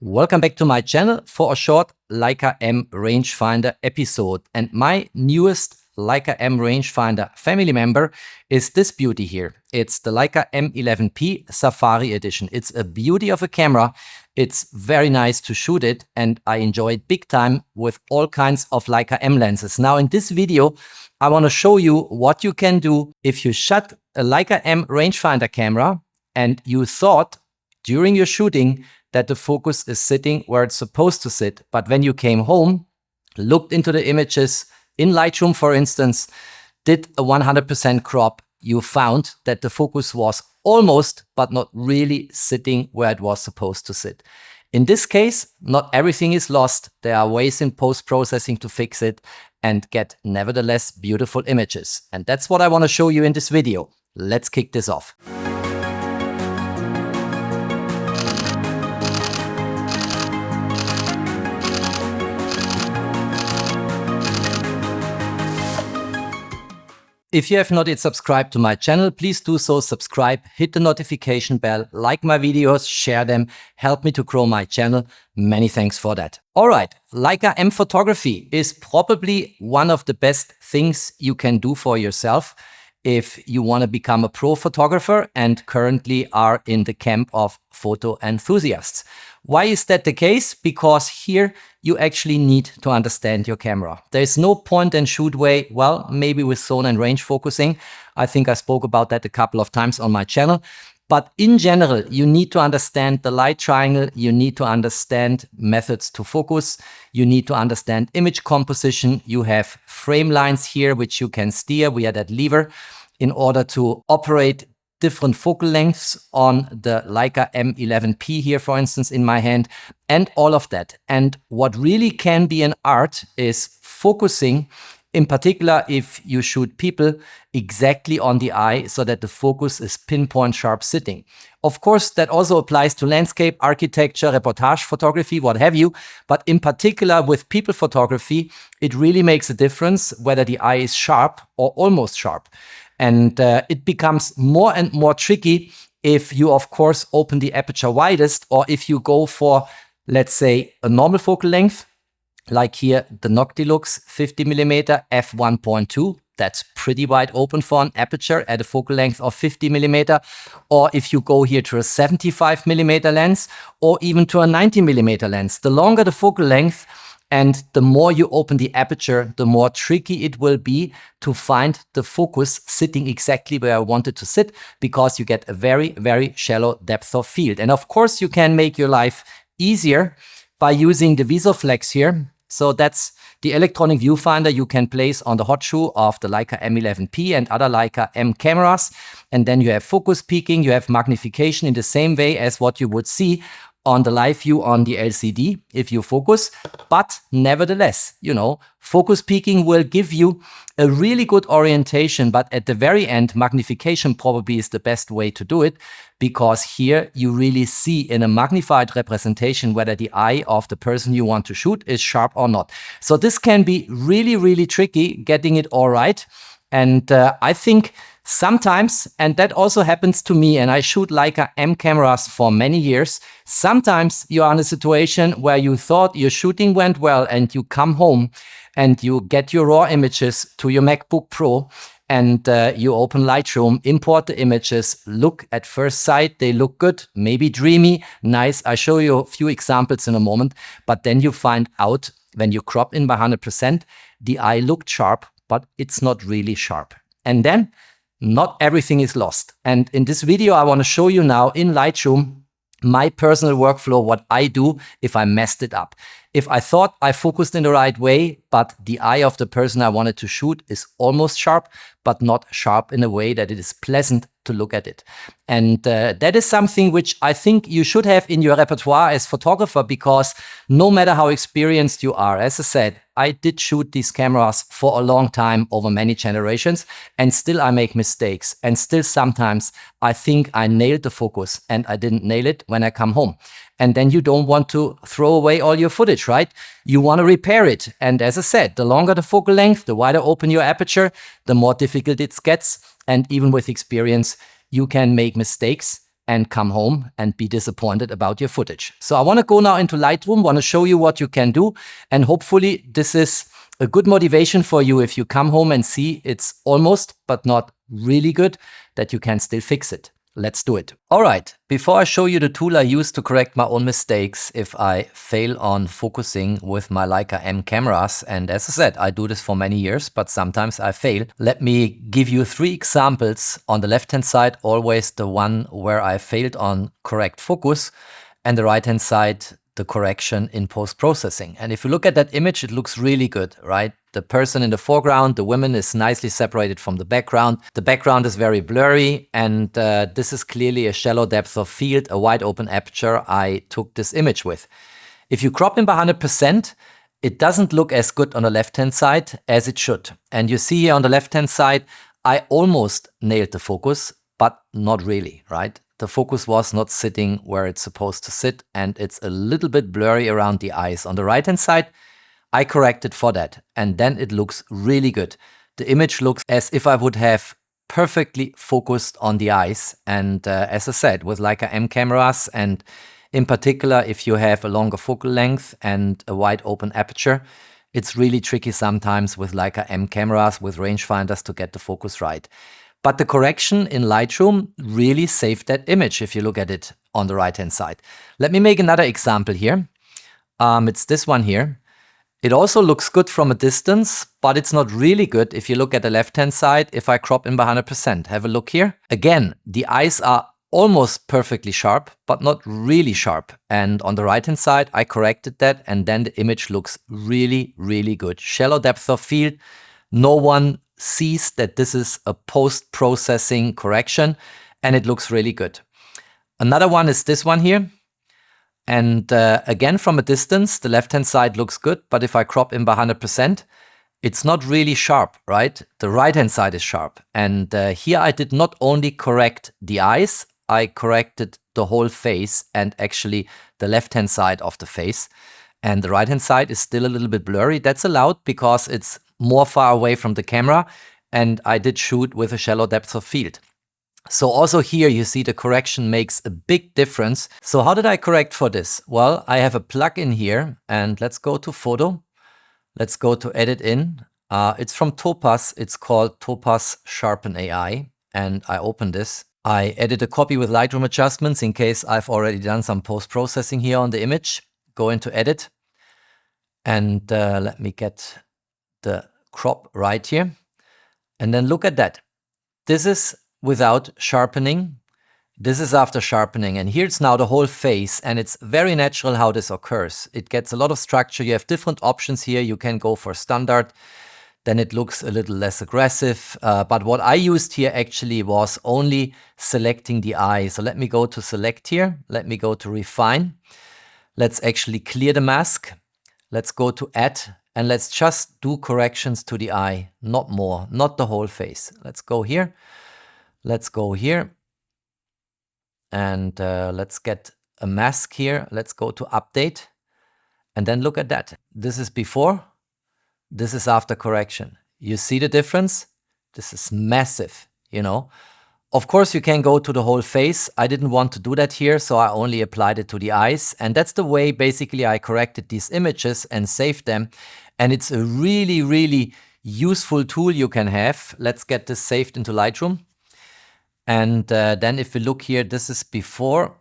Welcome back to my channel for a short Leica M Rangefinder episode. And my newest Leica M Rangefinder family member is this beauty here. It's the Leica M11-P Safari Edition. It's a beauty of a camera. It's very nice to shoot it, and I enjoy it big time with all kinds of Leica M lenses. Now in this video, I want to show you what you can do if you shot a Leica M Rangefinder camera and you thought during your shooting that the focus is sitting where it's supposed to sit. But when you came home, looked into the images in Lightroom, for instance, did a 100% crop, you found that the focus was almost, but not really sitting where it was supposed to sit. In this case, not everything is lost. There are ways in post-processing to fix it and get nevertheless beautiful images. And that's what I want to show you in this video. Let's kick this off. If you have not yet subscribed to my channel, please do so. Subscribe, hit the notification bell, like my videos, share them, help me to grow my channel. Many thanks for that. All right, Leica M photography is probably one of the best things you can do for yourself if you want to become a pro photographer and currently are in the camp of photo enthusiasts. Why is that the case? Because here you actually need to understand your camera. There's no point and shoot way, well, maybe with zone and range focusing. I think I spoke about that a couple of times on my channel. But in general, you need to understand the light triangle. You need to understand methods to focus. You need to understand image composition. You have frame lines here, which you can steer via that lever in order to operate different focal lengths on the Leica M11-P here, for instance, in my hand, and all of that. And what really can be an art is focusing, in particular if you shoot people, exactly on the eye so that the focus is pinpoint sharp sitting. Of course, that also applies to landscape, architecture, reportage photography, what have you. But in particular with people photography, it really makes a difference whether the eye is sharp or almost sharp. And it becomes more and more tricky if you, of course, open the aperture widest, or if you go for, let's say, a normal focal length, like here, the Noctilux 50mm f1.2. That's pretty wide open for an aperture at a focal length of 50mm. Or if you go here to a 75mm lens, or even to a 90mm lens, the longer the focal length, and the more you open the aperture, the more tricky it will be to find the focus sitting exactly where I want it to sit, because you get a very, very shallow depth of field. And of course, you can make your life easier by using the VisoFlex here. So that's the electronic viewfinder you can place on the hot shoe of the Leica M11-P and other Leica M cameras. And then you have focus peaking, you have magnification in the same way as what you would see on the live view on the LCD if you focus. But nevertheless, you know, focus peaking will give you a really good orientation, but at the very end, magnification probably is the best way to do it, because here you really see in a magnified representation whether the eye of the person you want to shoot is sharp or not. So this can be really, really tricky getting it all right. And I think sometimes, and that also happens to me, and I shoot Leica M cameras for many years, sometimes you are in a situation where you thought your shooting went well and you come home and you get your raw images to your MacBook Pro and you open Lightroom, import the images, look at first sight, they look good, maybe dreamy, nice. I'll show you a few examples in a moment, but then you find out when you crop in by 100%, the eye looked sharp, but it's not really sharp. And then not everything is lost. And in this video, I want to show you now in Lightroom my personal workflow, what I do if I messed it up. If I thought I focused in the right way, but the eye of the person I wanted to shoot is almost sharp, but not sharp in a way that it is pleasant to look at it. And that is something which I think you should have in your repertoire as photographer, because no matter how experienced you are, as I said, I did shoot these cameras for a long time over many generations, and still I make mistakes. And still sometimes I think I nailed the focus and I didn't nail it when I come home. And then you don't want to throw away all your footage, right? You want to repair it. And as I said, the longer the focal length, the wider open your aperture, the more difficult it gets. And even with experience, you can make mistakes. and come home and be disappointed about your footage. So I want to go now into Lightroom, want to show you what you can do, and hopefully this is a good motivation for you if you come home and see it's almost, but not really good, that you can still fix it. Let's do it. All right, before I show you the tool I use to correct my own mistakes if I fail on focusing with my Leica M cameras, and as I said, I do this for many years, but sometimes I fail. Let me give you 3 examples. On the left-hand side, always the one where I failed on correct focus, and the right-hand side, the correction in post-processing. And if you look at that image, it looks really good, right? The person in the foreground, the woman, is nicely separated from the background. The background is very blurry, and this is clearly a shallow depth of field, a wide open aperture I took this image with. If you crop in by 100%, it doesn't look as good on the left-hand side as it should. And you see here on the left-hand side, I almost nailed the focus, but not really, right? The focus was not sitting where it's supposed to sit, and it's a little bit blurry around the eyes. On the right-hand side, I corrected for that, and then it looks really good. The image looks as if I would have perfectly focused on the eyes. And as I said, with Leica M cameras, and in particular, if you have a longer focal length and a wide open aperture, it's really tricky sometimes with Leica M cameras, with rangefinders, to get the focus right. But the correction in Lightroom really saved that image if you look at it on the right-hand side. Let me make another example here. It's this one here. It also looks good from a distance, but it's not really good if you look at the left-hand side if I crop in by 100%. Have a look here. Again, the eyes are almost perfectly sharp, but not really sharp. And on the right-hand side, I corrected that, and then the image looks really, really good. Shallow depth of field. No one sees that this is a post-processing correction, and it looks really good. Another one is this one here. And again, from a distance, the left-hand side looks good, but if I crop in by 100%, it's not really sharp, right? The right-hand side is sharp. And here I did not only correct the eyes, I corrected the whole face and actually the left-hand side of the face. And the right-hand side is still a little bit blurry. That's allowed because it's more far away from the camera, and I did shoot with a shallow depth of field. So also here you see the correction makes a big difference. So how did I correct for this? Well, I have a plugin here, and let's go to Photo. Let's go to Edit In. It's from Topaz. It's called Topaz Sharpen AI. And I open this. I edit a copy with Lightroom adjustments in case I've already done some post-processing here on the image. Go into Edit. And let me get the crop right here. And then look at that. This is without sharpening. This is after sharpening, and here it's now the whole face, and it's very natural how this occurs. It gets a lot of structure. You have different options here. You can go for standard, then it looks a little less aggressive. But what I used here actually was only selecting the eye. So let me go to select here. Let me go to refine. Let's actually clear the mask. Let's go to add, and let's just do corrections to the eye, not more, not the whole face. Let's go here. Let's go here, and let's get a mask here. Let's go to update, and then look at that. This is before, this is after correction. You see the difference? This is massive, you know. Of course, you can go to the whole face. I didn't want to do that here, so I only applied it to the eyes. And that's the way basically I corrected these images and saved them. And it's a really, really useful tool you can have. Let's get this saved into Lightroom. And then if we look here, this is before,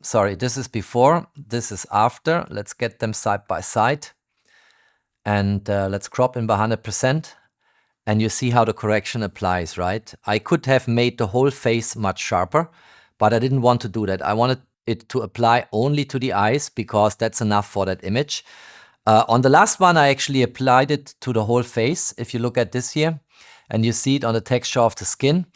this is before, this is after. Let's get them side by side. And let's crop in by 100%. And you see how the correction applies, right? I could have made the whole face much sharper, but I didn't want to do that. I wanted it to apply only to the eyes because that's enough for that image. On the last one, I actually applied it to the whole face. If you look at this here, and you see it on the texture of the skin.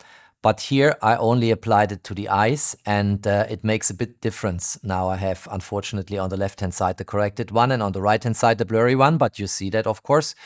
But here I only applied it to the eyes, and it makes a bit difference. Now I have, unfortunately, on the left-hand side the corrected one, and on the right-hand side the blurry one, but you see that, of course.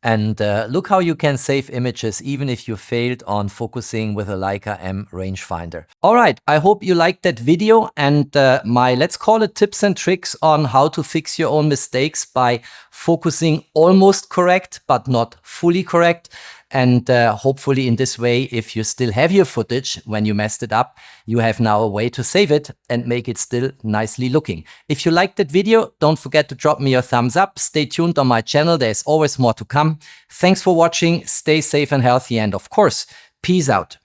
And look how you can save images even if you failed on focusing with a Leica M rangefinder. All right, I hope you liked that video and my, let's call it, tips and tricks on how to fix your own mistakes by focusing almost correct, but not fully correct. And hopefully in this way, if you still have your footage when you messed it up, you have now a way to save it and make it still nicely looking. If you liked that video, don't forget to drop me a thumbs up. Stay tuned on my channel. There's always more to come. Thanks for watching. Stay safe and healthy. And of course, peace out.